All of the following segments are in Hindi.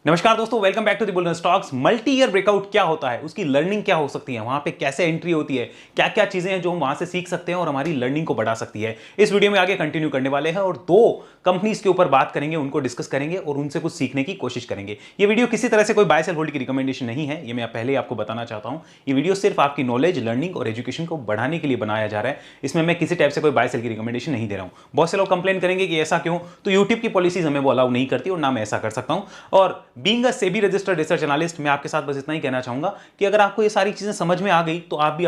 नमस्कार दोस्तों, welcome back to the bullion stocks. Multi year breakout क्या होता है, उसकी लर्निंग क्या हो सकती है, वहां पे कैसे एंट्री होती है, क्या क्या चीजें हैं जो हम वहां से सीख सकते हैं और हमारी लर्निंग को बढ़ा सकती है, इस वीडियो में आगे कंटिन्यू करने वाले हैं और दो कंपनीज के ऊपर बात करेंगे, उनको डिस्कस करेंगे और उनसे कुछ सीखने की कोशिश करेंगे। ये वीडियो किसी तरह से कोई बाय सेल होल्ड की रिकमेंडेशन नहीं है, ये मैं पहले ही आपको बताना चाहता हूं। ये वीडियो सिर्फ आपकी नॉलेज, लर्निंग और एजुकेशन को बढ़ाने के लिए बनाया जा रहा है। इसमें मैं किसी टाइप से कोई बाय सेल की रिकमेंडेशन नहीं दे रहा हूं। बहुत से लोग कंप्लेन करेंगे कि ऐसा क्यों, तो यूट्यूब की पॉलिसीज हमें वो अलाउ नहीं करती और ना मैं ऐसा कर सकता हूं। और being a SEBI registered research analyst, मैं आपके साथ बस इतना ही कहना चाहूंगा कि अगर आपको ये सारी चीजें समझ में आ गई तो आप भी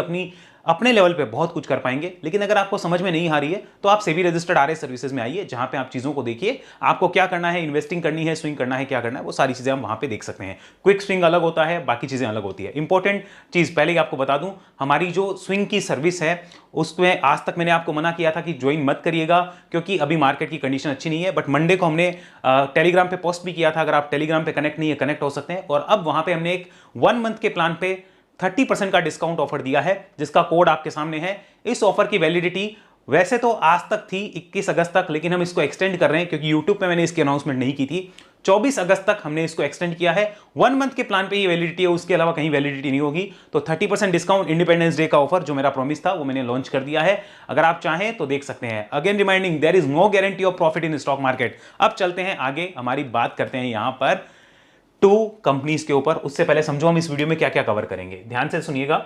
अपने लेवल पे बहुत कुछ कर पाएंगे। लेकिन अगर आपको समझ में नहीं आ रही है तो आप सेबी रजिस्टर्ड आरएस सर्विसेज में आइए, जहां पे आप चीजों को देखिए, आपको क्या करना है, इन्वेस्टिंग करनी है, स्विंग करना है, क्या करना है, वो सारी चीजें हम वहां पे देख सकते हैं। क्विक स्विंग अलग होता है, बाकी चीजें अलग होती है। इंपॉर्टेंट चीज पहले ही आपको बता दूं, हमारी जो स्विंग की सर्विस है उसमें आज तक मैंने आपको मना किया था कि ज्वाइन मत करिएगा, क्योंकि अभी मार्केट की कंडीशन अच्छी नहीं है। बट मंडे को हमने टेलीग्राम पे पोस्ट भी किया था, अगर आप टेलीग्राम पे कनेक्ट नहीं है, कनेक्ट हो सकते हैं। और अब वहां पे हमने एक 1 मंथ के प्लान पे 30% का डिस्काउंट ऑफर दिया है, जिसका कोड आपके सामने है। इस ऑफर की वैलिडिटी वैसे तो आज तक थी 21 अगस्त तक, लेकिन हम इसको एक्सटेंड कर रहे हैं क्योंकि यूट्यूब पे मैंने इसकी अनाउंसमेंट नहीं की थी। 24 अगस्त तक हमने इसको एक्सटेंड किया है। 1 मंथ के प्लान पे ये वैलिडिटी है, उसके अलावा कहीं वैलिडिटी नहीं होगी। तो 30% डिस्काउंट, इंडिपेंडेंस डे का ऑफर जो मेरा प्रॉमिस था वो मैंने लॉन्च कर दिया है। अगर आप चाहें तो देख सकते हैं। Again reminding, there is no guarantee of profit in stock market. अब चलते हैं आगे, हमारी बात करते हैं यहां पर 2 कंपनीज के ऊपर। उससे पहले समझो हम इस वीडियो में क्या क्या कवर करेंगे, ध्यान से सुनिएगा।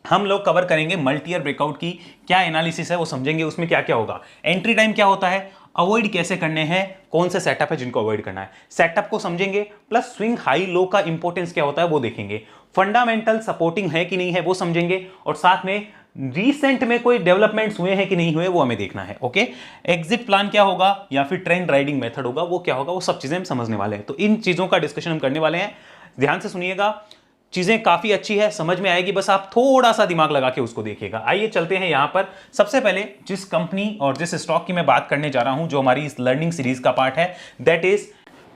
हम लोग कवर करेंगे मल्टी ईयर ब्रेकआउट की क्या एनालिसिस है वो समझेंगे, उसमें क्या क्या होगा, एंट्री टाइम क्या होता है, अवॉइड कैसे करने हैं, कौन से सेटअप है जिनको अवॉइड करना है, सेटअप को समझेंगे, प्लस स्विंग हाई लो का इंपॉर्टेंस क्या होता है वो देखेंगे, फंडामेंटल सपोर्टिंग है कि नहीं है वो समझेंगे, और साथ में रीसेंट में कोई डेवलपमेंट्स हुए हैं कि नहीं हुए वो हमें देखना है। ओके, एग्जिट प्लान क्या होगा या फिर ट्रेंड राइडिंग मेथड होगा, वो क्या होगा, वो सब चीजें हम समझने वाले हैं। तो इन चीजों का डिस्कशन हम करने वाले हैं, ध्यान से सुनिएगा। चीजें काफी अच्छी है, समझ में आएगी, बस आप थोड़ा सा दिमाग लगा के उसको देखिएगा। आइए चलते हैं यहां पर। सबसे पहले जिस कंपनी और जिस स्टॉक की मैं बात करने जा रहा हूं, जो हमारी इस लर्निंग सीरीज का पार्ट है, दैट इज,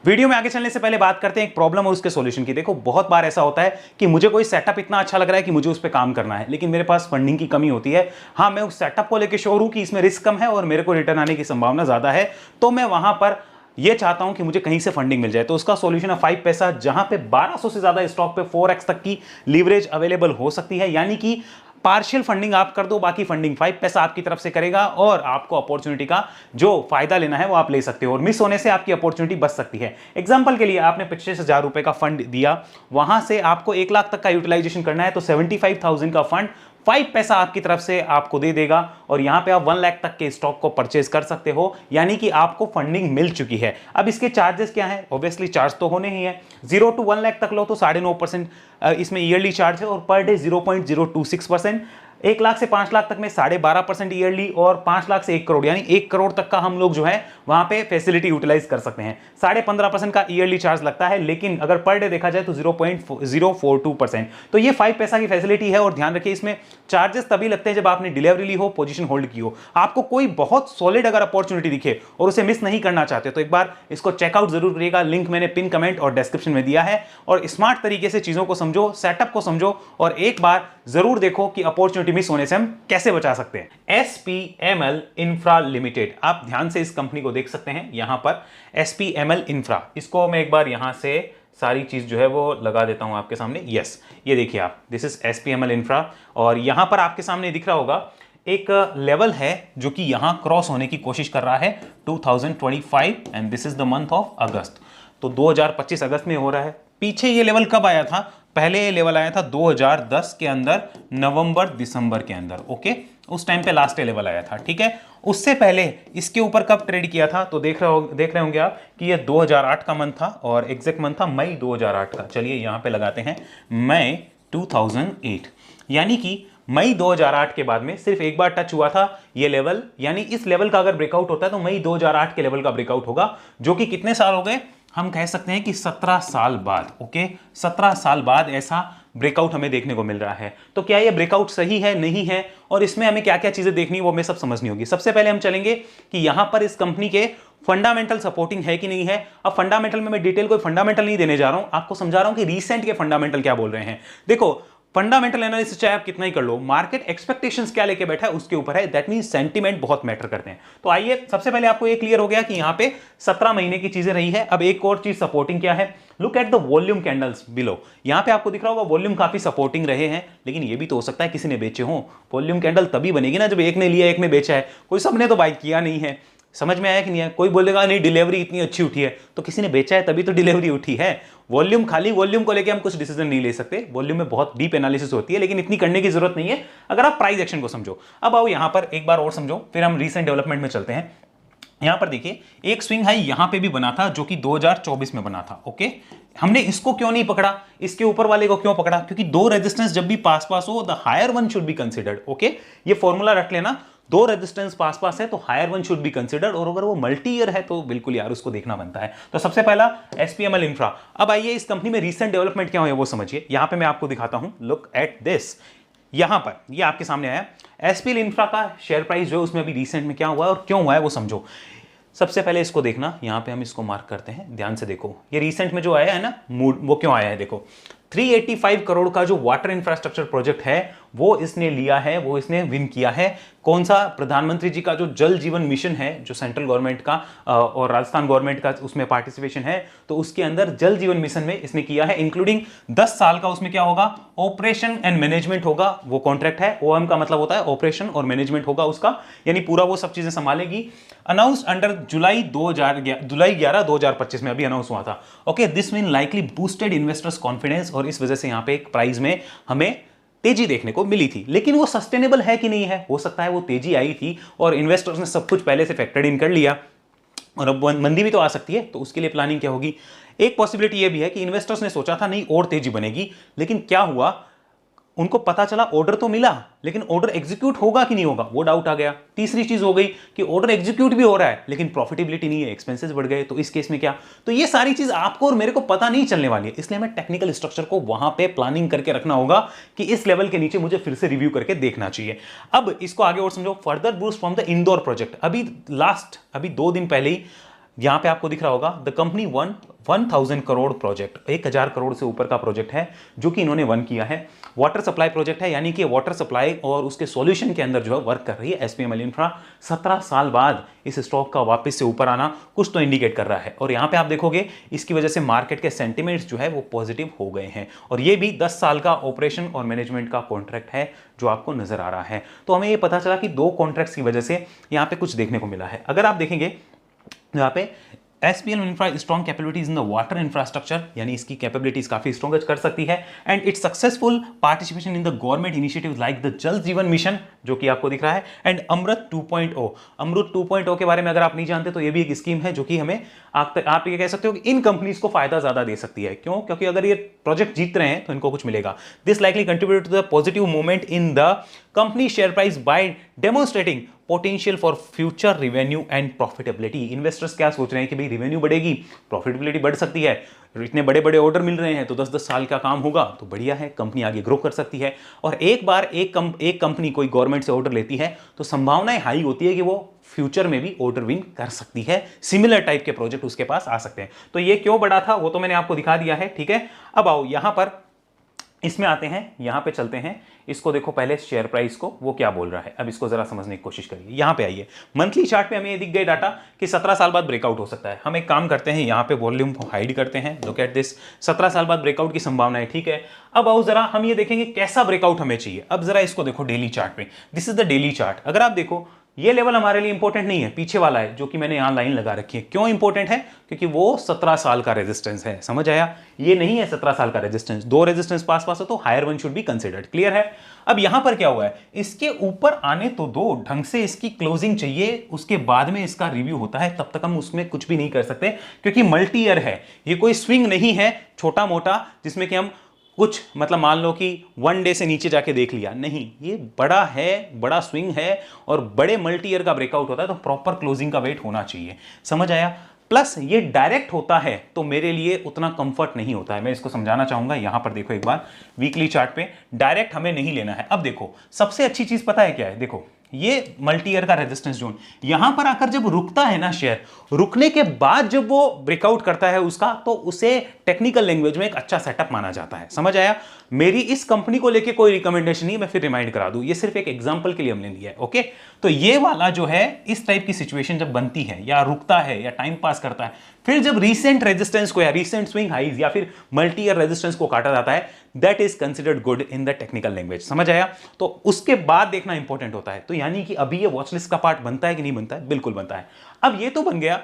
वीडियो में आगे चलने से पहले बात करते हैं एक प्रॉब्लम और उसके सॉल्यूशन की। देखो, बहुत बार ऐसा होता है कि मुझे कोई सेटअप इतना अच्छा लग रहा है कि मुझे उस पर काम करना है, लेकिन मेरे पास फंडिंग की कमी होती है। हाँ, मैं उस सेटअप को लेकर श्योर हूं कि इसमें रिस्क कम है और मेरे को रिटर्न आने की संभावना ज्यादा है, तो मैं वहां पर ये चाहता हूं कि मुझे कहीं से फंडिंग मिल जाए। तो उसका सॉल्यूशन है 5 पैसा, जहां पे 1200 से ज्यादा स्टॉक पे 4x तक की लीवरेज अवेलेबल हो सकती है। यानी कि पार्शियल फंडिंग आप कर दो, बाकी फंडिंग 5 पैसा आपकी तरफ से करेगा और आपको अपॉर्चुनिटी का जो फायदा लेना है वो आप ले सकते हो, और मिस होने से आपकी अपॉर्चुनिटी बच सकती है। एग्जांपल के लिए, आपने 25,000 रुपए का फंड दिया, वहां से आपको 1 लाख तक का यूटिलाइजेशन करना है, तो 75,000 का फंड 5 पैसा आपकी तरफ से आपको दे देगा, और यहां पे आप 1 लाख तक के स्टॉक को परचेज कर सकते हो, यानी कि आपको फंडिंग मिल चुकी है। अब इसके चार्जेस क्या हैं, ऑब्वियसली चार्ज तो होने ही है। 0 to 1 लाख तक लो तो 9.5% इसमें ईयरली चार्ज है, और पर डे 0.026%। 1 लाख से 5 लाख तक में 12.5% ईयरली, और 5 लाख से 1 करोड़ यानी 1 करोड़ तक का हम लोग जो है वहां पे फैसिलिटी यूटिलाइज कर सकते हैं। 15.5% का ईयरली चार्ज लगता है, लेकिन अगर पर डे देखा जाए तो 0.042%। तो ये 5 पैसा की फैसिलिटी है, और ध्यान रखिए इसमें चार्जेस तभी लगते हैं जब आपने डिलीवरी ली हो, पोजीशन होल्ड की हो। आपको कोई बहुत सॉलिड अगर अपॉर्चुनिटी दिखे और उसे मिस नहीं करना चाहते तो एक बार इसको चेकआउट जरूर करिएगा। लिंक मैंने पिन कमेंट और डिस्क्रिप्शन में दिया है, और स्मार्ट तरीके से चीजों को समझो, सेटअप को समझो, और एक बार जरूर देखो कि अपॉर्चुनिटी मिस होने से हम कैसे बचा सकते हैं। SPML इंफ्रा लिमिटेड, आप ध्यान से इस कंपनी को देख सकते हैं यहां पर, SPML इंफ्रा। इसको मैं एक बार यहां से सारी चीज जो है वो लगा देता हूं आपके सामने। यस, ये देखिए आप, दिस इज SPML इंफ्रा, और यहां पर आपके सामने दिख रहा होगा एक लेवल है जो कि यहां क्रॉस होने की कोशिश कर रहा है, 2025, and this is the month of अगस्त। तो 2025 अगस्त में हो रहा है। पीछे ये लेवल कब आया था, पहले ये लेवल आया था 2010 के अंदर, नवंबर दिसंबर के अंदर। ओके, उस टाइम पे लास्ट लेवल आया था, ठीक है। उससे पहले इसके ऊपर कब ट्रेड किया था, तो देख रहे होंगे आप कि ये 2008 का मंथ था, और एग्जैक्ट मंथ था मई 2008 का। चलिए यहां पे लगाते हैं मई 2008, यानी कि मई 2008 के बाद में सिर्फ एक बार टच हुआ था ये लेवल। यानी इस लेवल का अगर ब्रेकआउट होता है तो मई 2008 के लेवल का ब्रेकआउट होगा, जो कि कितने साल हो गए, हम कह सकते हैं कि 17 साल बाद। ओके, 17 साल बाद ऐसा ब्रेकआउट हमें देखने को मिल रहा है। तो क्या ये ब्रेकआउट सही है, नहीं है, और इसमें हमें क्या क्या चीजें देखनी वो हमें सब समझनी होगी। सबसे पहले हम चलेंगे कि यहां पर इस कंपनी के फंडामेंटल सपोर्टिंग है कि नहीं है। अब फंडामेंटल में मैं डिटेल कोई फंडामेंटल नहीं देने जा रहा हूं, आपको समझा रहा हूं कि रीसेंट के फंडामेंटल क्या बोल रहे हैं। देखो, फंडामेंटल एनालिसिस चाहे आप कितना ही कर लो, मार्केट एक्सपेक्टेशंस क्या लेके बैठा है उसके ऊपर है। दैट मींस सेंटीमेंट बहुत मैटर करते हैं। तो आइए, सबसे पहले आपको ये क्लियर हो गया कि यहां पे 17 महीने की चीजें रही है। अब एक और चीज सपोर्टिंग क्या है, look at the volume candles below. यहां पे आपको दिख रहा होगा वॉल्यूम काफी सपोर्टिंग रहे हैं, लेकिन ये भी तो हो सकता है किसी ने बेचे हो। वॉल्यूम कैंडल तभी बनेगी ना जब एक ने लिया एक ने बेचा है, कोई सबने तो बाय किया नहीं है। समझ में आया कि नहीं है? कोई बोलेगा नहीं डिलीवरी इतनी अच्छी उठी है, तो किसी ने बेचा है तभी तो डिलीवरी उठी है। वॉल्यूम, खाली वॉल्यूम को लेके हम कुछ डिसीजन नहीं ले सकते। वॉल्यूम में बहुत डीप एनालिसिस होती है, लेकिन इतनी करने की जरूरत नहीं है अगर आप प्राइस एक्शन को समझो। अब आओ यहां पर एक बार और समझो, फिर हम रीसेंट डेवलपमेंट में चलते हैं। यहां पर देखिए एक स्विंग हाई यहां पे भी बना था जो कि 2024 में बना था। ओके, हमने इसको क्यों नहीं पकड़ा, इसके ऊपर वाले को क्यों पकड़ा? क्योंकि दो रेजिस्टेंस जब भी पास पास हो, the higher one should be considered. Okay, ये फॉर्मूला रख लेना, दो रेजिस्टेंस पास पास है तो higher one should be considered, और अगर वो मल्टी ईयर है तो बिल्कुल यार उसको देखना बनता है। तो सबसे पहला एसपीएमएल इंफ्रा। अब आइए इस कंपनी में रीसेंट डेवलपमेंट क्या हुआ है वो समझिए। यहां पे मैं आपको दिखाता हूं, लुक एट दिस। यहां पर ये आपके सामने आया एसपीएल इंफ्रा का शेयर प्राइस जो है उसमें अभी रिसेंट में क्या हुआ है और क्यों हुआ है वो समझो। सबसे पहले इसको देखना, यहां पे हम इसको मार्क करते हैं, ध्यान से देखो। ये रिसेंट में जो आया है ना मूड, वो क्यों आया है देखो। 385 करोड़ का जो वाटर इंफ्रास्ट्रक्चर प्रोजेक्ट है वो इसने लिया है, वो इसने विन किया है। कौन सा? प्रधानमंत्री जी का जो जल जीवन मिशन है, जो सेंट्रल गवर्नमेंट का और राजस्थान गवर्नमेंट का उसमें पार्टिसिपेशन है, तो उसके अंदर जल जीवन मिशन में इसने किया है। इंक्लूडिंग 10 साल का उसमें क्या होगा, ऑपरेशन एंड मैनेजमेंट होगा। वो कॉन्ट्रैक्ट है, ओएम का मतलब होता है ऑपरेशन और मैनेजमेंट होगा उसका, यानी पूरा वो सब चीजें संभालेगी। अनाउंस अंडर जुलाई 11 2025 में अभी अनाउंस हुआ था। Okay, this will likely boosted investors confidence, और इस वजह से यहां पे एक प्राइस में हमें तेजी देखने को मिली थी। लेकिन वो सस्टेनेबल है कि नहीं है, हो सकता है वो तेजी आई थी और इन्वेस्टर्स ने सब कुछ पहले से फैक्टर्ड इन कर लिया, और अब मंदी भी तो आ सकती है, तो उसके लिए प्लानिंग क्या होगी। एक पॉसिबिलिटी ये भी है कि इन्वेस्टर्स ने सोचा था नहीं और तेजी बनेगी, लेकिन क्या हुआ, उनको पता चला ऑर्डर तो मिला लेकिन ऑर्डर एग्जीक्यूट होगा कि नहीं होगा वो डाउट आ गया। तीसरी चीज हो गई कि ऑर्डर एग्जीक्यूट भी हो रहा है लेकिन प्रॉफिटेबिलिटी नहीं है, एक्सपेंसेस बढ़ गए, तो इस केस में क्या। तो ये सारी चीज आपको और मेरे को पता नहीं चलने वाली है, इसलिए हमें टेक्निकल स्ट्रक्चर को वहां पे प्लानिंग करके रखना होगा कि इस लेवल के नीचे मुझे फिर से रिव्यू करके देखना चाहिए। अब इसको आगे और समझो, further boost from the Indore project. अभी 2 दिन पहले ही यहां पे आपको दिख रहा होगा the company 1000 crore project, 1000 crore से ऊपर का प्रोजेक्ट है जो कि इन्होंने वन किया है। वाटर सप्लाई प्रोजेक्ट है, यानी कि वाटर सप्लाई और उसके सॉल्यूशन के अंदर जो है वर्क कर रही है एसपीएमएल इंफ्रा। 17 साल बाद इस स्टॉक का वापस से ऊपर आना कुछ तो इंडिकेट कर रहा है, और यहां पे आप देखोगे इसकी वजह से मार्केट के सेंटिमेंट्स जो है वो पॉजिटिव हो गए हैं, और ये भी 10 साल का ऑपरेशन और मैनेजमेंट का कॉन्ट्रैक्ट है जो आपको नजर आ रहा है। तो हमें ये पता चला कि 2 कॉन्ट्रैक्ट्स की वजह से यहां पे कुछ देखने को मिला है। अगर आप देखेंगे यहाँ पे SPL infra strong capabilities in the water infrastructure, यानी इसकी कैपेबिलिटीज काफी स्ट्रॉन्ग कर सकती है, and it's successful participation in the government initiatives like the जल जीवन मिशन जो कि आपको दिख रहा है, एंड अमृत 2.0। अमृत 2.0 के बारे में अगर आप नहीं जानते तो ये भी एक स्कीम है जो कि हमें आप ये कह सकते हो कि इन कंपनीज को फायदा ज्यादा दे सकती है। क्यों? क्योंकि अगर ये प्रोजेक्ट जीत रहे हैं तो इनको कुछ मिलेगा। This likely contribute to the positive movement in the company share price by demonstrating potential for future revenue and profitability. Investors क्या सोच रहे हैं कि भाई रिवेन्यू बढ़ेगी, प्रॉफिटेबिलिटी बढ़ सकती है, इतने बड़े बड़े ऑर्डर मिल रहे हैं तो 10-10 साल का काम होगा तो बढ़िया है, कंपनी आगे ग्रो कर सकती है। और एक बार एक कंपनी कोई गवर्नमेंट से ऑर्डर लेती है तो संभावनाएं हाई होती है कि वो फ्यूचर में भी ऑर्डर विन कर सकती है, सिमिलर टाइप के प्रोजेक्ट उसके पास आ सकते हैं। तो ये क्यों बढ़ा था वो तो मैंने आपको दिखा दिया है, ठीक है। अब आओ यहां पर इसमें आते हैं, यहां पे चलते हैं, इसको देखो पहले शेयर प्राइस को वो क्या बोल रहा है। अब इसको जरा समझने की कोशिश करिए। यहां पे आइए, मंथली चार्ट पे हमें ये दिख गए डाटा कि 17 साल बाद ब्रेकआउट हो सकता है। हम एक काम करते हैं, यहां पे वॉल्यूम को हाइड करते हैं, लुक एट दिस, 17 साल बाद ब्रेकआउट की संभावना है, ठीक है। अब आओ जरा हम ये देखेंगे कैसा ब्रेकआउट हमें चाहिए। अब जरा इसको देखो डेली चार्ट पे, this is the daily chart. अगर आप देखो ये लेवल हमारे लिए इंपॉर्टेंट नहीं है, पीछे वाला है जो कि मैंने यहां लाइन लगा रखी है। क्यों इंपॉर्टेंट है? क्योंकि वो 17 साल का रेजिस्टेंस है, समझ आया। ये नहीं है 17 साल का रेजिस्टेंस, 2 रेजिस्टेंस पास पास हो तो higher one should be considered, clear है। अब यहां पर क्या हुआ है, इसके ऊपर आने तो दो, ढंग से इसकी क्लोजिंग चाहिए, उसके बाद में इसका रिव्यू होता है, तब तक हम उसमें कुछ भी नहीं कर सकते क्योंकि मल्टी ईयर है। ये कोई स्विंग नहीं है छोटा मोटा जिसमें कि हम कुछ मतलब मान लो कि 1 डे से नीचे जाके देख लिया, नहीं, ये बड़ा है, बड़ा स्विंग है और बड़े मल्टी ईयर का ब्रेकआउट होता है तो प्रॉपर क्लोजिंग का वेट होना चाहिए, समझ आया। प्लस ये डायरेक्ट होता है तो मेरे लिए उतना कंफर्ट नहीं होता है, मैं इसको समझाना चाहूंगा। यहां पर देखो एक बार वीकली चार्ट पे डायरेक्ट हमें नहीं लेना है। अब देखो सबसे अच्छी चीज पता है क्या है, देखो ये मल्टी ईयर का रेजिस्टेंस जोन, यहां पर आकर जब रुकता है ना शेयर, रुकने के बाद जब वो ब्रेकआउट करता है उसका, तो उसे टेक्निकल लैंग्वेज में एक अच्छा सेटअप माना जाता है। समझ आया? मेरी इस कंपनी को लेके कोई रिकमेंडेशन नहीं, मैं फिर रिमाइंड करा दूं, ये सिर्फ एक एग्जांपल के लिए हमने लिया है। ओके, तो ये वाला जो है इस टाइप की सिचुएशन जब बनती है या रुकता है या टाइम पास करता है, फिर जब रीसेंट रेजिस्टेंस को या रीसेंट स्विंग हाइज या फिर मल्टी ईयर रेजिस्टेंस को काटा जाता है, that is considered good in the technical language. समझ आया? तो उसके बाद देखना इंपॉर्टेंट होता है। तो यानी कि अभी ये वॉचलिस्ट का पार्ट बनता है कि नहीं बनता है? बिल्कुल बनता है। अब ये तो बन गया,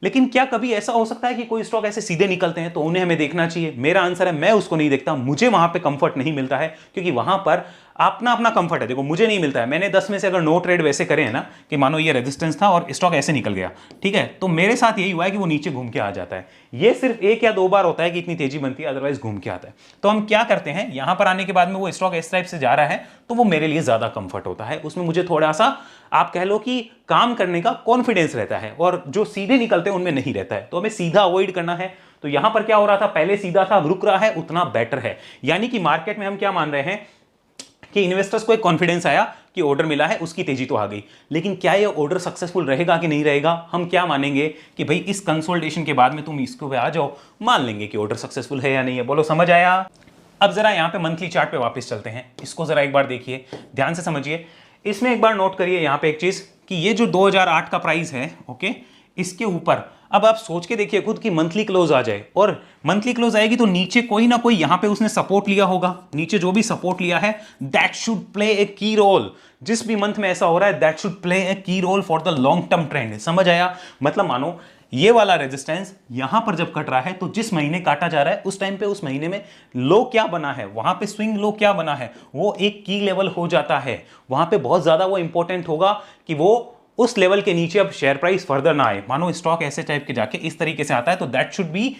लेकिन क्या कभी ऐसा हो सकता है कि कोई स्टॉक ऐसे सीधे निकलते हैं तो उन्हें हमें देखना चाहिए? मेरा आंसर है मैं उसको नहीं देखता, मुझे वहां पे कंफर्ट नहीं मिलता है, क्योंकि वहां पर अपना अपना कंफर्ट है। देखो मुझे नहीं मिलता है, मैंने 10 में से अगर 9 ट्रेड वैसे करे हैं ना कि मानो ये रेजिस्टेंस था और स्टॉक ऐसे निकल गया, ठीक है, तो मेरे साथ यही हुआ है कि वो नीचे घूम के आ जाता है। ये सिर्फ 1 या 2 बार होता है कि इतनी तेजी बनती है, अदरवाइज घूम के आता है। तो हम क्या करते हैं, यहां पर आने के बाद में वो स्टॉक इस टाइप से जा रहा है तो वो मेरे लिए ज्यादा कंफर्ट होता है, उसमें मुझे थोड़ा सा आप कह लो कि काम करने का कॉन्फिडेंस रहता है, और जो सीधे निकलते हैं उनमें नहीं रहता है। तो हमें सीधा अवॉइड करना है। तो यहां पर क्या हो रहा था, पहले सीधा था, अब रुक रहा है, उतना बेटर है। यानी कि मार्केट में हम क्या मान रहे हैं कि इन्वेस्टर्स को एक कॉन्फिडेंस आया कि ऑर्डर मिला है, उसकी तेजी तो आ गई, लेकिन क्या ये ऑर्डर सक्सेसफुल रहेगा कि नहीं रहेगा? हम क्या मानेंगे कि भाई इस कंसोलिडेशन के बाद में तुम इसको पे आ जाओ, मान लेंगे कि ऑर्डर सक्सेसफुल है या नहीं है। बोलो समझ आया? अब जरा यहां पे मंथली चार्ट पे वापस चलते हैं, इसको जरा एक बार देखिए, ध्यान से समझिए। इसमें एक बार नोट करिए यहां पे एक चीज कि ये जो 2008 का प्राइस है, ओके, इसके ऊपर अब आप सोच के देखिए खुद की मंथली क्लोज आ जाए, और मंथली क्लोज आएगी तो नीचे कोई ना कोई यहां पे उसने सपोर्ट लिया होगा। नीचे जो भी सपोर्ट लिया है that should play a key role. जिस भी मंथ में ऐसा हो रहा है that should play a key role for the long term trend. समझ आया? मतलब मानो ये वाला रेजिस्टेंस यहां पर जब कट रहा है तो जिस महीने काटा जा रहा है उस टाइम पे उस महीने में लो क्या बना है, वहां पे स्विंग लो क्या बना है, वो एक की लेवल हो जाता है। वहां पे बहुत ज्यादा वो इंपॉर्टेंट होगा कि वो उस लेवल के नीचे अब शेयर प्राइस फर्दर ना आए। मानो स्टॉक ऐसे टाइप के जाके इस तरीके से आता है तो that should be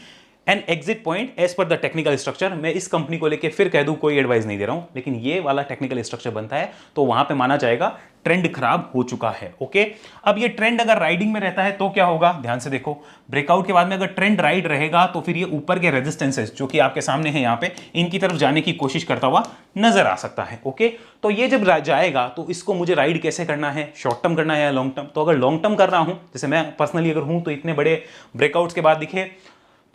an exit point as per the technical structure. मैं इस कंपनी को लेके फिर कह दूं कोई एडवाइस नहीं दे रहा हूं, लेकिन ये वाला टेक्निकल स्ट्रक्चर बनता है तो वहां पे माना जाएगा ट्रेंड खराब हो चुका है। ओके, अब ये ट्रेंड अगर राइडिंग में रहता है तो क्या होगा, ध्यान से देखो। ब्रेकआउट के बाद में अगर ट्रेंड राइड रहेगा तो फिर ये ऊपर के रेजिस्टेंसेस जो कि आपके सामने है यहाँ पे, इनकी तरफ जाने की कोशिश करता हुआ नजर आ सकता है। ओके, तो ये जब जाएगा तो इसको मुझे राइड कैसे करना है, शॉर्ट टर्म करना है या लॉन्ग टर्म? तो अगर लॉन्ग टर्म कर रहा हूं, जैसे मैं पर्सनली अगर हूं, तो इतने बड़े ब्रेकआउट्स के बाद दिखे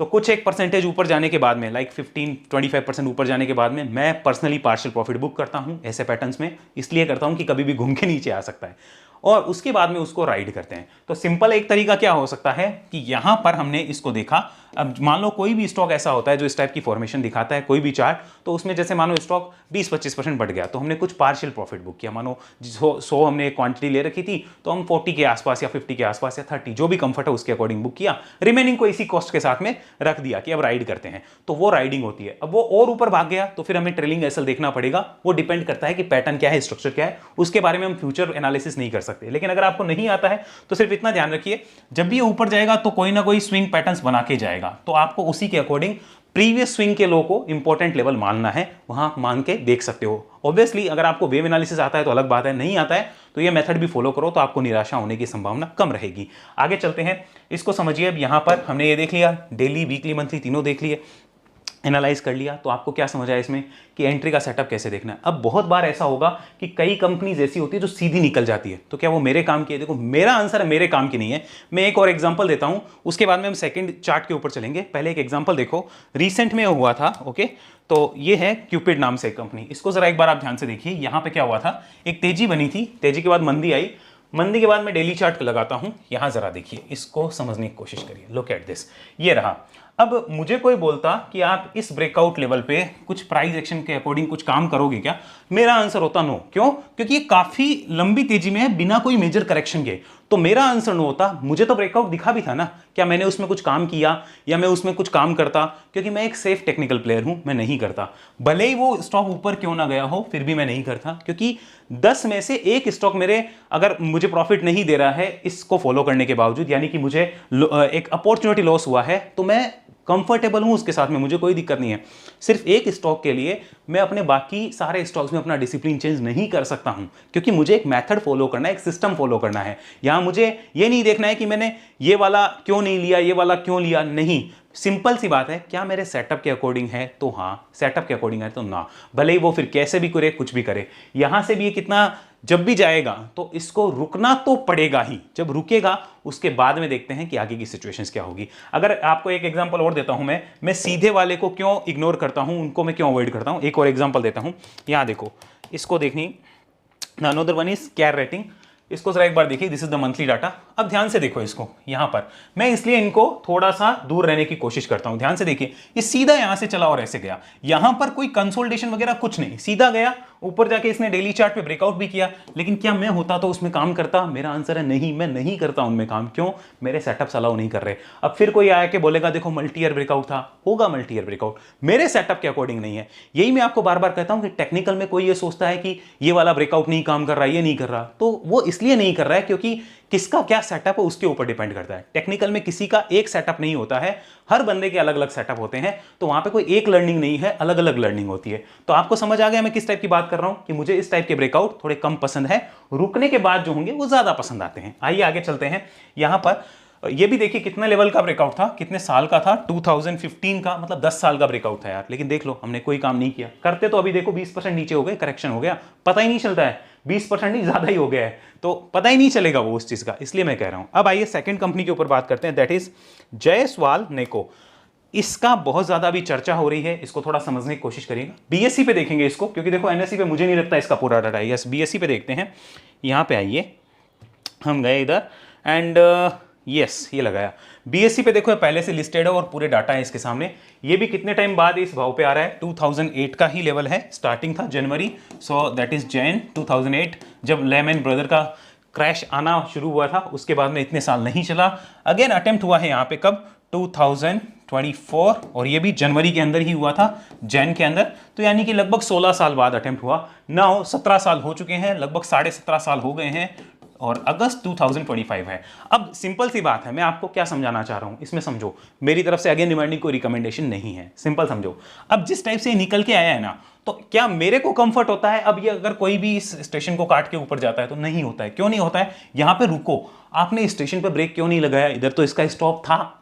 तो कुछ एक परसेंटेज ऊपर जाने के बाद में, लाइक 15-25% ऊपर जाने के बाद में मैं पर्सनली पार्शियल प्रॉफिट बुक करता हूं ऐसे पैटर्न्स में। इसलिए करता हूं कि कभी भी घूम के नीचे आ सकता है, और उसके बाद में उसको राइड करते हैं। तो सिंपल एक तरीका क्या हो सकता है कि यहां पर हमने इसको देखा। अब मान लो कोई भी स्टॉक ऐसा होता है जो इस टाइप की फॉर्मेशन दिखाता है, कोई भी चार्ट, तो उसमें जैसे मानो स्टॉक 20-25% बढ़ गया तो हमने कुछ पार्शियल प्रॉफिट बुक किया। मानो 100 हमने एक क्वांटिटी ले रखी थी तो हम 40 के आसपास या 50 के आसपास या 30 जो भी कंफर्ट है उसके अकॉर्डिंग बुक किया, रिमेनिंग को इसी कॉस्ट के साथ में रख दिया कि अब राइड करते हैं। तो वो राइडिंग होती है। अब वो और ऊपर भाग गया तो फिर हमें ट्रेलिंग एसएल देखना पड़ेगा। वो डिपेंड करता है कि पैटर्न क्या है, स्ट्रक्चर क्या है, उसके बारे में हम फ्यूचर एनालिसिस नहीं कर सकते। लेकिन अगर आपको नहीं आता है तो सिर्फ इतना ध्यान रखिए, जब भी ये ऊपर जाएगा तो कोई ना कोई स्विंग पैटर्न्स बना के जाएगा, तो आपको उसी के अकॉर्डिंग प्रीवियस स्विंग के लो को इंपॉर्टेंट लेवल मानना है, वहां मान के देख सकते हो। ऑब्वियसली अगर आपको वेव एनालिसिस आता है तो अलग बात है, नहीं आता है तो ये मेथड भी फॉलो करो तो आपको निराशा होने की संभावना कम रहेगी। आगे चलते हैं, इसको समझिए। अब यहां पर हमने ये देख लिया, डेली, वीकली, मंथली तीनों देख लिए, एनालाइज कर लिया, तो आपको क्या समझ आया इसमें कि एंट्री का सेटअप कैसे देखना है। अब बहुत बार ऐसा होगा कि कई कंपनीज ऐसी होती है जो सीधी निकल जाती है, तो क्या वो मेरे काम की है? देखो मेरा आंसर है मेरे काम की नहीं है। मैं एक और एग्जांपल देता हूं, उसके बाद में हम सेकंड चार्ट के ऊपर चलेंगे। पहले एक एग्जांपल देखो, रिसेंट में हुआ था। ओके, तो ये है क्यूपिड नाम से एक कंपनी, इसको जरा एक बार आप ध्यान से देखिए। यहां पर क्या हुआ था, एक तेजी बनी थी, तेजी के बाद मंदी आई, मंदी के बाद मैं डेली चार्ट लगाता हूं, यहां जरा देखिए, इसको समझने की कोशिश करिए। लुक एट दिस, ये रहा। अब मुझे कोई बोलता कि आप इस ब्रेकआउट लेवल पे कुछ प्राइस एक्शन के अकॉर्डिंग कुछ काम करोगे क्या, मेरा आंसर होता नो। क्यों? क्योंकि ये काफी लंबी तेजी में है बिना कोई मेजर करेक्शन के, तो मेरा आंसर नो होता। मुझे तो ब्रेकआउट दिखा भी था ना, क्या मैंने उसमें कुछ काम किया या मैं उसमें कुछ काम करता? क्योंकि मैं एक सेफ टेक्निकल प्लेयर हूं, मैं नहीं करता। भले ही वो स्टॉक ऊपर क्यों ना गया हो फिर भी मैं नहीं करता, क्योंकि 10 में से एक स्टॉक मेरे अगर मुझे प्रॉफिट नहीं दे रहा है इसको फॉलो करने के बावजूद, यानी कि मुझे एक अपॉर्चुनिटी लॉस हुआ है, तो मैं कंफर्टेबल हूं उसके साथ में, मुझे कोई दिक्कत नहीं है। सिर्फ एक स्टॉक के लिए मैं अपने बाकी सारे स्टॉक्स में अपना डिसिप्लिन चेंज नहीं कर सकता हूं, क्योंकि मुझे एक मेथड फॉलो करना है, एक सिस्टम फॉलो करना है। यहां मुझे ये नहीं देखना है कि मैंने ये वाला क्यों नहीं लिया, ये वाला क्यों लिया, नहीं। सिंपल सी बात है, क्या मेरे सेटअप के अकॉर्डिंग है तो हाँ, सेटअप के अकॉर्डिंग है तो ना, भले ही वो फिर कैसे भी करे, कुछ भी करे। यहां से भी ये कितना जब भी जाएगा तो इसको रुकना तो पड़ेगा ही। जब रुकेगा उसके बाद में देखते हैं कि आगे की सिचुएशंस क्या होगी। अगर आपको एक एग्जांपल और देता हूं, मैं सीधे वाले को क्यों इग्नोर करता हूं, उनको मैं क्यों अवॉइड करता हूं, एक और एग्जांपल देता हूं। यहां देखो, इसको देखनी, another one is CARE rating. इसको जरा एक बार देखिए, this is the monthly data. अब ध्यान से देखो इसको, यहां पर मैं इसलिए इनको थोड़ा सा दूर रहने की कोशिश करता हूं। ध्यान से देखिए, ये सीधा यहां से चला और ऐसे गया, यहां पर कोई कंसोलिडेशन वगैरह कुछ नहीं, सीधा गया ऊपर जाके इसने डेली चार्ट पे ब्रेकआउट भी किया। लेकिन क्या मैं होता तो उसमें काम करता? मेरा आंसर है नहीं, मैं नहीं करता उनमें काम। क्यों? मेरे सेटअप्स अलाउ नहीं कर रहे। अब फिर कोई आया के बोलेगा देखो मल्टी ईयर ब्रेकआउट था, होगा मल्टी ईयर ब्रेकआउट, मेरे सेटअप के अकॉर्डिंग नहीं है। यही मैं आपको बार बार कहता हूं कि टेक्निकल में कोई ये सोचता है कि ये वाला ब्रेकआउट नहीं काम कर रहा, ये नहीं कर रहा, तो वो इसलिए नहीं कर रहा है क्योंकि किसका क्या सेटअप है उसके ऊपर डिपेंड करता है। टेक्निकल में किसी का एक सेटअप नहीं होता है, हर बंदे के अलग अलग सेटअप होते हैं, तो वहां पे कोई एक लर्निंग नहीं है, अलग अलग लर्निंग होती है। तो आपको समझ आ गया मैं किस टाइप की बात कर रहा हूं, कि मुझे इस टाइप के ब्रेकआउट थोड़े कम पसंद है, रुकने के बाद जो होंगे वो ज्यादा पसंद आते हैं। आइए आगे चलते हैं। यहां पर ये भी देखिए कितने लेवल का ब्रेकआउट था, कितने साल का था, 2015 का, मतलब 10 साल का ब्रेकआउट था यार। लेकिन देख लो हमने कोई काम नहीं किया, करते तो अभी देखो 20% नीचे हो गए, करेक्शन हो गया, पता ही नहीं चलता है, 20% नहीं ज्यादा ही हो गया है, तो पता ही नहीं चलेगा वो उस चीज का, इसलिए मैं कह रहा हूं। अब आइए सेकंड कंपनी के ऊपर बात करते हैं, दैट इज जायसवाल नेको। इसका बहुत ज्यादा अभी चर्चा हो रही है, इसको थोड़ा समझने की कोशिश करिएगा। बीएससी पे देखेंगे इसको, क्योंकि देखो एनएससी पे मुझे नहीं लगता इसका पूरा डाटा है। यस, बीएससी पे देखते हैं। यहां पे आइए, हम गए इधर एंड यस ये लगाया। बीएससी पे देखो पहले से लिस्टेड है और पूरे डाटा है इसके सामने। ये भी कितने टाइम बाद इस भाव पे आ रहा है, 2008 का ही लेवल है, स्टार्टिंग था जनवरी, सो दैट इज जैन 2008, जब लेमन ब्रदर का क्रैश आना शुरू हुआ था। उसके बाद में इतने साल नहीं चला। अगेन अटेम्प्ट हुआ है यहाँ पे कब, 2024, और ये भी जनवरी के अंदर ही हुआ था, जैन के अंदर। तो यानी कि लगभग 16 साल बाद अटेम्प्ट हुआ। नाउ 17 साल हो चुके हैं, लगभग 17.5 साल हो गए हैं, और अगस्त 2025 है। अब सिंपल सी बात है, मैं आपको क्या समझाना चाह रहा हूं इसमें, समझो मेरी तरफ से अगेन रिमाइंडिंग कोई रिकमेंडेशन नहीं है, सिंपल समझो। अब जिस टाइप से निकल के आया है ना, तो क्या मेरे को कंफर्ट होता है अब ये अगर कोई भी इस स्टेशन को काट के ऊपर जाता है? तो नहीं होता है। क्यों नहीं होता है? यहां पे रुको, आपने इस स्टेशन पे ब्रेक क्यों नहीं लगाया? इधर तो इसका स्टॉप था,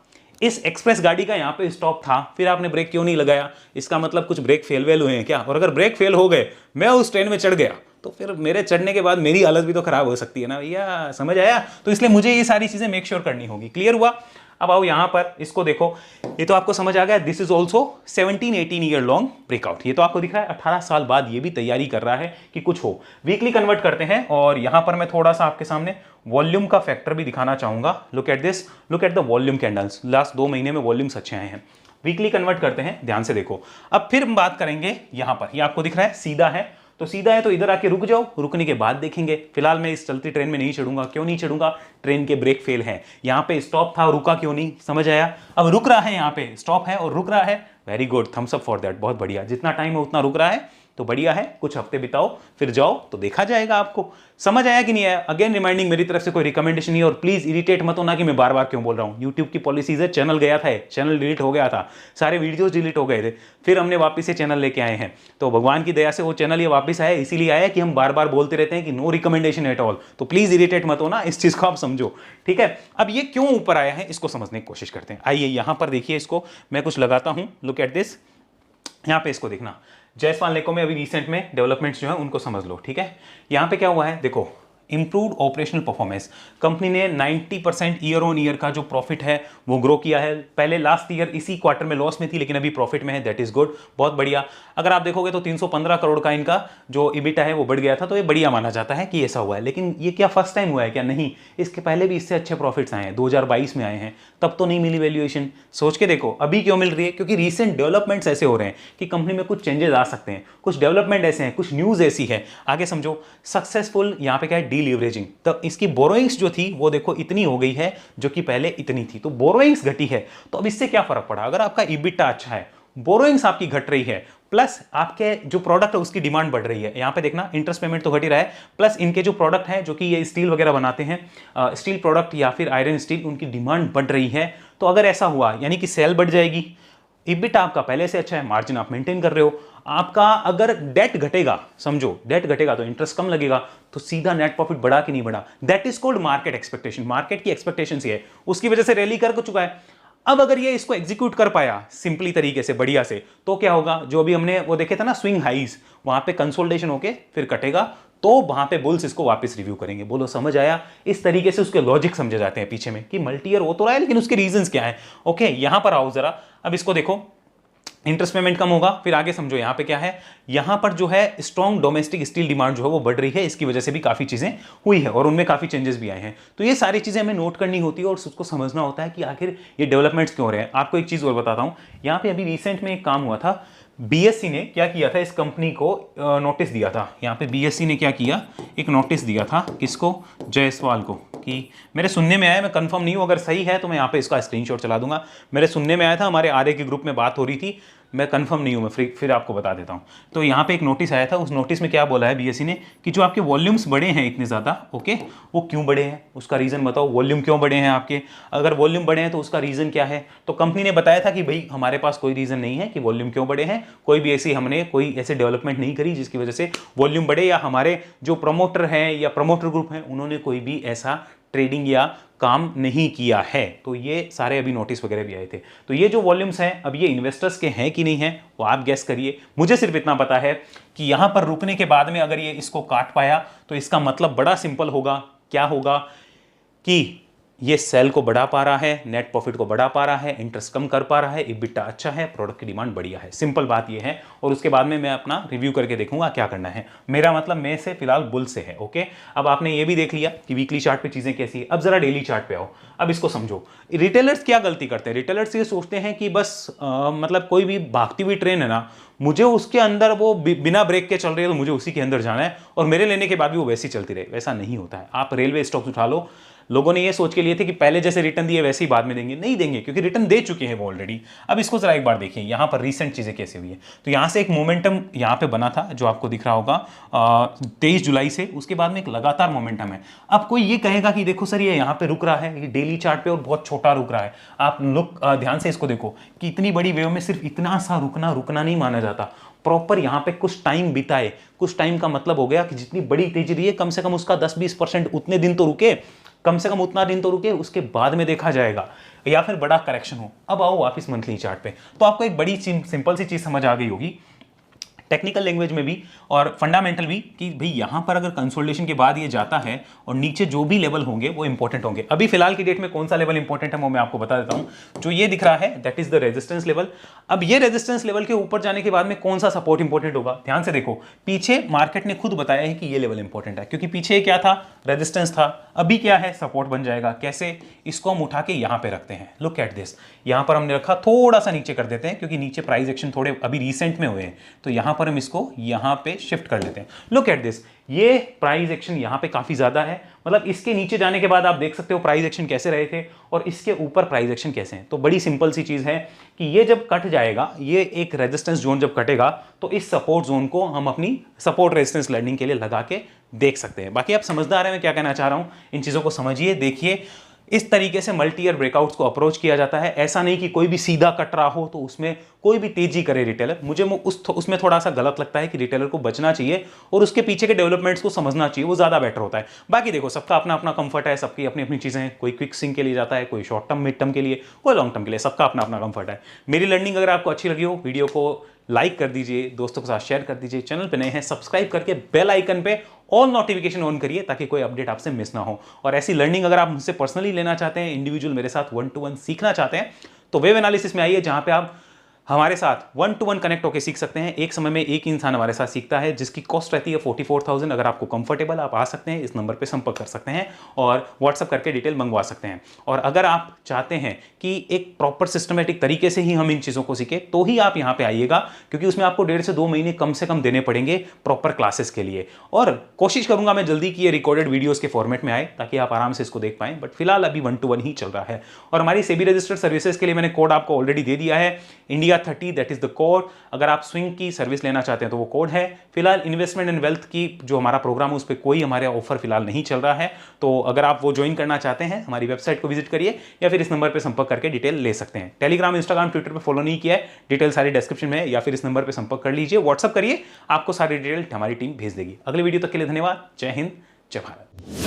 इस एक्सप्रेस गाड़ी का यहाँ पे स्टॉप था, फिर आपने ब्रेक क्यों नहीं लगाया? इसका मतलब कुछ ब्रेक फेल वेल हुए हैं क्या? और अगर ब्रेक फेल हो गए, मैं उस ट्रेन में चढ़ गया, तो फिर मेरे चढ़ने के बाद मेरी हालत भी तो खराब हो सकती है ना भैया, समझ आया? तो इसलिए मुझे ये सारी चीजें मेक श्योर करनी होगी। क्लियर हुआ? अब आओ यहां पर, इसको देखो, ये तो आपको समझ आ गया। This is also 17-18 year long breakout. ये तो आपको दिख रहा है 18 साल बाद ये भी तैयारी कर रहा है कि कुछ हो। वीकली कन्वर्ट करते हैं, और यहां पर मैं थोड़ा सा आपके सामने वॉल्यूम का फैक्टर भी दिखाना चाहूंगा। Look at this, look at the volume candles. Last 2 महीने में वॉल्यूम्स अच्छे आए हैं। वीकली कन्वर्ट करते हैं, ध्यान से देखो। अब फिर हम बात करेंगे यहां पर, ये आपको दिख रहा है सीधा है, तो सीधा है तो इधर आके रुक जाओ, रुकने के बाद देखेंगे। फिलहाल मैं इस चलती ट्रेन में नहीं चढ़ूंगा। क्यों नहीं चढ़ूंगा? ट्रेन के ब्रेक फेल है। यहां पे स्टॉप था, रुका क्यों नहीं? समझ आया? अब रुक रहा है, यहां पे स्टॉप है और रुक रहा है, very good, thumbs up for that, बहुत बढ़िया। जितना टाइम है उतना रुक रहा है तो बढ़िया है, कुछ हफ्ते बिताओ फिर जाओ तो देखा जाएगा आपको। समझ आया कि नहीं आया? अगेन रिमाइंडिंग, मेरी तरफ से कोई रिकमेंडेशन नहीं, और प्लीज इरिटेट मत होना कि मैं बार बार क्यों बोल रहा हूं। यूट्यूब की पॉलिसीज है, चैनल गया था, चैनल डिलीट हो गया था, सारे वीडियोस डिलीट हो गए थे, फिर हमने वापस से चैनल लेके आए हैं। तो भगवान की दया से वो चैनल ये वापस आया, इसीलिए आया कि हम बार बार बोलते रहते हैं कि नो रिकमेंडेशन एट ऑल। तो प्लीज इरिटेट मत होना, इस चीज को आप समझो, ठीक है? अब ये क्यों ऊपर आया है इसको समझने की कोशिश करते हैं। आइए यहां पर देखिए, इसको मैं कुछ लगाता हूं, लुक एट दिस। यहां पे इसको देखना, जायसवाल नेको में अभी रिसेंट में डेवलपमेंट्स जो है उनको समझ लो, ठीक है? यहां पे क्या हुआ है देखो, इंप्रूव्ड ऑपरेशनल परफॉर्मेंस। कंपनी ने 90% ईयर ऑन ईयर का जो प्रॉफिट है वो ग्रो किया है। पहले लास्ट ईयर इसी क्वार्टर में लॉस में थी, लेकिन अभी प्रॉफिट में है, दैट इज गुड, बहुत बढ़िया। अगर आप देखोगे तो 315 करोड़ का इनका जो इबिटा है वो बढ़ गया था, तो ये बढ़िया माना जाता है कि ऐसा हुआ है। लेकिन ये क्या फर्स्ट टाइम हुआ है क्या? नहीं, इसके पहले भी इससे अच्छे प्रॉफिट्स आए हैं, 2022 में आए हैं, तब तो नहीं मिली वैल्यूएशन। सोच के देखो अभी क्यों मिल रही है? क्योंकि रीसेंट डेवलपमेंट्स ऐसे हो रहे हैं कि कंपनी में कुछ चेंजेस आ सकते हैं, कुछ डेवलपमेंट ऐसे हैं, कुछ न्यूज ऐसी है। आगे समझो, सक्सेसफुल यहाँ पे क्या है, लीवरेजिंग। तो इसकी बोरोइंग्स जो थी वो देखो इतनी हो गई है जो कि पहले इतनी थी, तो बोरोइंग्स घटी है। तो अब इससे क्या फर्क पड़ा? अगर आपका ईबिटा अच्छा है, बोरोइंग्स आपकी घट रही है, प्लस आपके जो प्रोडक्ट है उसकी डिमांड बढ़ रही है। यहां पे देखना, इंटरेस्ट पेमेंट तो घट ही रहा है, प्लस इनके जो प्रोडक्ट है जो कि ये स्टील वगैरह बनाते हैं, स्टील प्रोडक्ट या फिर आयरन स्टील, उनकी डिमांड बढ़ रही है। तो अगर ऐसा हुआ यानी कि सेल बढ़ जाएगी, इबिटा आपका पहले से अच्छा है, मार्जिन आप मेंटेन कर रहे हो। आपका अगर डेट घटेगा, समझो डेट घटेगा तो इंटरेस्ट कम लगेगा, तो सीधा नेट प्रॉफिट बढ़ा कि नहीं बढ़ा? That is called market expectation. Market की एक्सपेक्टेशन है, उसकी वजह से रैली कर चुका है। अब अगर ये इसको एग्जीक्यूट कर पाया सिंपली तरीके से, बढ़िया से, तो क्या होगा? जो भी हमने वो देखे थे ना स्विंग हाइज, वहां पे कंसोलिडेशन होके फिर कटेगा, तो वहां पे बुल्स इसको वापस रिव्यू करेंगे। बोलो समझ आया? इस तरीके से उसके लॉजिक समझे जाते हैं पीछे में कि मल्टी ईयर हो तो रहा है लेकिन उसके रीजंस क्या है। ओके, यहां पर आओ जरा, अब इसको देखो, इंटरेस्ट पेमेंट कम होगा, फिर आगे समझो यहाँ पे क्या है। यहाँ पर जो है स्ट्रॉन्ग डोमेस्टिक स्टील डिमांड जो है वो बढ़ रही है, इसकी वजह से भी काफ़ी चीज़ें हुई है और उनमें काफ़ी चेंजेस भी आए हैं। तो ये सारी चीज़ें हमें नोट करनी होती है और उसको समझना होता है कि आखिर ये डेवलपमेंट्स क्यों हो रहे हैं। आपको एक चीज़ और बताता हूँ, यहाँ पे अभी रिसेंट में एक काम हुआ था, बीएससी ने क्या किया था, इस कंपनी को नोटिस दिया था। यहाँ पे बीएससी ने क्या किया, एक नोटिस दिया था, किसको, जायसवाल को, कि मेरे सुनने में आया, मैं कंफर्म नहीं हूँ, अगर सही है तो मैं यहाँ पे इसका स्क्रीनशॉट चला दूंगा। मेरे सुनने में आया था, हमारे आरए के ग्रुप में बात हो रही थी, मैं कंफर्म नहीं हूँ, मैं फिर आपको बता देता हूँ। तो यहाँ पे एक नोटिस आया था, उस नोटिस में क्या बोला है बीएससी ने कि जो आपके वॉल्यूम्स बढ़े हैं इतने ज़्यादा, ओके, वो क्यों बढ़े हैं, उसका रीज़न बताओ। वॉल्यूम क्यों बढ़े हैं आपके, अगर वॉल्यूम बढ़े हैं तो उसका रीज़न क्या है। तो कंपनी ने बताया था कि भाई हमारे पास कोई रीज़न नहीं है कि वॉल्यूम क्यों बढ़े हैं, कोई भी ऐसी हमने कोई ऐसे डेवलपमेंट नहीं करी जिसकी वजह से वॉल्यूम बढ़े, या हमारे जो प्रमोटर हैं या प्रमोटर ग्रुप हैं उन्होंने कोई भी ऐसा ट्रेडिंग या काम नहीं किया है। तो ये सारे अभी नोटिस वगैरह भी आए थे। तो ये जो वॉल्यूम्स हैं अब ये इन्वेस्टर्स के हैं कि नहीं है वो आप गैस करिए। मुझे सिर्फ इतना पता है कि यहां पर रुकने के बाद में अगर ये इसको काट पाया तो इसका मतलब बड़ा सिंपल होगा, क्या होगा कि ये सेल को बढ़ा पा रहा है, नेट प्रॉफिट को बढ़ा पा रहा है, इंटरेस्ट कम कर पा रहा है, EBITDA अच्छा है, प्रोडक्ट की डिमांड बढ़िया है। सिंपल बात ये है और उसके बाद में मैं अपना रिव्यू करके देखूंगा क्या करना है। मेरा मतलब मैं से फिलहाल बुल से है। ओके, अब आपने ये भी देख लिया कि वीकली चार्ट पे चीजें कैसी है। अब जरा डेली चार्ट पे आओ, अब इसको समझो। रिटेलर्स क्या गलती करते हैं, रिटेलर्स ये सोचते हैं कि बस मतलब कोई भी भागती हुई ट्रेन है ना, मुझे उसके अंदर वो बिना ब्रेक के चल रही है तो मुझे उसी के अंदर जाना है और मेरे लेने के बाद भी वो वैसी चलती रहे। वैसा नहीं होता है। आप रेलवे स्टॉक्स उठा लो, लोगों ने ये सोच के लिए थे कि पहले जैसे रिटर्न दिए वैसे ही बाद में देंगे, नहीं देंगे क्योंकि रिटर्न दे चुके हैं वो ऑलरेडी। अब इसको जरा एक बार देखिए यहाँ पर रीसेंट चीजें कैसे हुई है। तो यहाँ से एक मोमेंटम यहाँ पे बना था जो आपको दिख रहा होगा 23 जुलाई से, उसके बाद में एक लगातार मोमेंटम है। अब कोई ये कहेगा कि देखो सर ये यहाँ पे रुक रहा है, ये डेली चार्ट पे और बहुत छोटा रुक रहा है। आप लोग ध्यान से इसको देखो कि इतनी बड़ी वेव में सिर्फ इतना सा रुकना नहीं माना जाता, प्रॉपर यहाँ पे कुछ टाइम बिताए। कुछ टाइम का मतलब हो गया कि जितनी बड़ी तेजी रही है कम से कम उसका 10-20% उतने दिन तो रुके, कम से कम उतना दिन तो रुके, उसके बाद में देखा जाएगा, या फिर बड़ा करेक्शन हो। अब आओ वापस मंथली चार्ट पे, तो आपको एक बड़ी सिंपल सी चीज समझ आ गई होगी टेक्निकल लैंग्वेज में भी और फंडामेंटल भी कि भाई यहां पर अगर कंसोलिडेशन के बाद ये जाता है और नीचे जो भी लेवल होंगे वो इंपॉर्टेंट होंगे। अभी फिलहाल की डेट में कौन सा लेवल इंपॉर्टेंट है वो मैं आपको बता देता हूं। जो ये दिख रहा है that is the resistance level. अब ये रेजिस्टेंस लेवल के ऊपर जाने के बाद में कौन सा सपोर्ट इंपॉर्टेंट होगा, ध्यान से देखो। पीछे मार्केट ने खुद बताया है कि ये लेवल इंपॉर्टेंट है क्योंकि पीछे क्या था, रेजिस्टेंस था, अभी क्या है, सपोर्ट बन जाएगा। कैसे, इसको हम उठा के यहां पे रखते हैं, लुक एट दिस। यहां पर हमने रखा, थोड़ा सा नीचे कर देते हैं क्योंकि नीचे प्राइस एक्शन थोड़े अभी रिसेंट में हुए हैं, तो यहां पर हम इसको यहां पे शिफ्ट कर लेते हैं। लुक एट दिस, ये प्राइस एक्शन यहां पे काफी ज्यादा है, मतलब इसके नीचे जाने के बाद आप देख सकते हो प्राइस एक्शन कैसे रहे थे और इसके ऊपर प्राइस एक्शन कैसे हैं। तो बड़ी सिंपल सी चीज है कि ये जब कट जाएगा, ये एक रेजिस्टेंस जोन जब कटेगा तो इस सपोर्ट जोन को हम अपनी सपोर्ट रेजिस्टेंस लर्निंग के लिए लगा के देख सकते हैं। बाकी आप समझदार हैं मैं क्या कहना चाह रहा हूं, इन चीजों को समझिए, देखिए। इस तरीके से मल्टी ईयर ब्रेकआउट्स को अप्रोच किया जाता है। ऐसा नहीं कि कोई भी सीधा कट रहा हो तो उसमें कोई भी तेजी करे रिटेलर। मुझे उसमें थोड़ा सा गलत लगता है कि रिटेलर को बचना चाहिए और उसके पीछे के डेवलपमेंट्स को समझना चाहिए, वो ज्यादा बेटर होता है। बाकी देखो सबका अपना अपना कंफर्ट है, सबकी अपनी अपनी चीजें हैं। कोई क्विक सिंग के लिए जाता है, कोई शॉर्ट टर्म मिड टर्म के लिए, कोई लॉन्ग टर्म के लिए, सबका अपना अपना कंफर्ट है। मेरी लर्निंग अगर आपको अच्छी लगी हो, वीडियो को लाइक कर दीजिए, दोस्तों के साथ शेयर कर दीजिए, चैनल पे नए हैं सब्सक्राइब करके बेल आइकन पे ऑल नोटिफिकेशन ऑन करिए ताकि कोई अपडेट आपसे मिस ना हो। और ऐसी लर्निंग अगर आप मुझसे पर्सनली लेना चाहते हैं, इंडिविजुअल मेरे साथ 1-to-1 सीखना चाहते हैं, तो वेव एनालिसिस में आइए जहां पे आप हमारे साथ 1-to-1 कनेक्ट होकर सीख सकते हैं। एक समय में एक इंसान हमारे साथ सीखता है जिसकी कॉस्ट रहती है 44,000। अगर आपको कंफर्टेबल आप आ सकते हैं, इस नंबर पे संपर्क कर सकते हैं और व्हाट्सअप करके डिटेल मंगवा सकते हैं। और अगर आप चाहते हैं कि एक प्रॉपर सिस्टमेटिक तरीके से ही हम इन चीज़ों को सीखें तो ही आप यहाँ पे आइएगा, क्योंकि उसमें आपको 1.5 से 2 महीने कम से कम देने पड़ेंगे प्रॉपर क्लासेस के लिए। और कोशिश करूंगा मैं जल्दी कि ये रिकॉर्डेड वीडियोज़ के फॉर्मेट में आए ताकि आप आराम से इसको देख पाएं, बट फिलहाल अभी 1-to-1 ही चल रहा है। और हमारी सेबी रजिस्टर्ड सर्विसेज के लिए मैंने कोड आपको ऑलरेडी दे दिया है, India 30, that is the code. अगर आप स्विंग की सर्विस लेना चाहते हैं तो वो कोड है। फिलहाल इन्वेस्टमेंट एंड वेल्थ की जो हमारा प्रोग्राम है उस पर कोई हमारे ऑफर फिलहाल नहीं चल रहा है, तो अगर आप वो ज्वाइन करना चाहते हैं हमारी वेबसाइट को विजिट करिए या फिर इस नंबर पर संपर्क करके डिटेल ले सकते हैं। टेलीग्राम, इंस्टाग्राम, ट्विटर पर फॉलो नहीं किया है, डिटेल सारी डिस्क्रिप्शन में है, या फिर इस नंबर पर संपर्क कर लीजिए, व्हाट्सअप करिए, आपको सारी डिटेल हमारी टीम भेज देगी। अगले वीडियो तक के लिए धन्यवाद। जय हिंद, जय भारत।